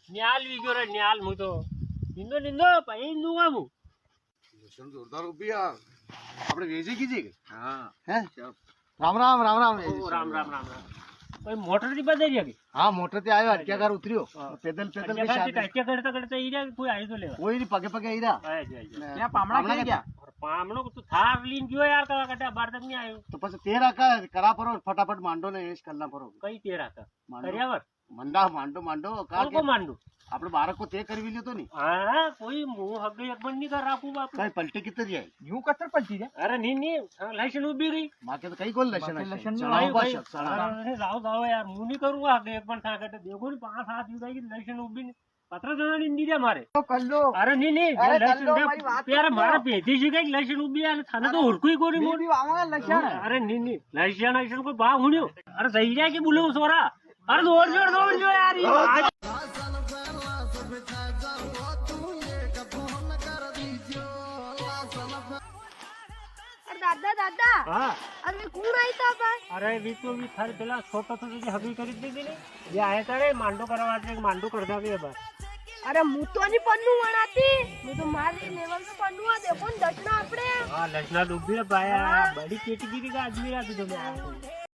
ન્યાલ વીગ્યો રે ન્યાલ હું તો નિંદો પછી ઈંદું હું લસણ જોરદાર ઉભી આપણે વેચી કીધી હા હે રામ રામ રામ રામ રામ કોઈ મોટર થી બધાઈ ગયા હા મોટર થી આવ્યો અટક્યાગાર ઉતર્યો પેદલ કરતા ઈ રહ્યા કોઈ આવી તો લેવા કોઈ ની પગે પગે આવ્યા ત્યાં પામણા ક્યાં ગયા પામણો તું થાર લઈને ગયો યાર કવા કટા બાર તક નહીં આવ્યો તો પછી તે રાખા કરા પરો ફટાફટ માંડો ને એશ કરના પરો કઈ તે રાખા કર્યાવર મંડા માંડો કો માંડું આપણે બાળકો તે કરવી લેતો ને હા કોઈ હું હગે એક બંધ નહીં કર રાખું બાપ કઈ પલટી કિતર જાય यूं कतर पलटी है અરે ની લાઈસન ઉભી રહી માકે તો કઈ કોલ લસણ લસણ લાવ યાર હું નહીં કરું હગે એક પણ થા કટે દેખો ને 5-7 યુ લાઈસન ઉભી 15 જણા ની દીધા મારે तो कर लो અરે નહીં ત્યારે મારા પેથી છે કઈક લસણ ઉભી અને થાને તો ઓળખું કોરી મોરી लसण અરે નહીં લસણ કોઈ ભાવ હુણ્યો અરે થઈ જાય કે બોલો સોરા અરે દોડજો યાર દાદા હા અરે કોણ આઈ તા બા અરે વીકો વી થારે પેલા છોટો તો જે હગી કરી દીધી ને જે આયા તારે માંડો કરવા માટે માંડો કરતા કે બા અરે હું તો ની પન્નું વણાતી હું તો મારી લેવલ નું પન્નું આ દેખો ને દશના આપણે હા લસણા ડૂબી ભાયા બડી કેટી ગીરી કા આદમી રાત તો મેં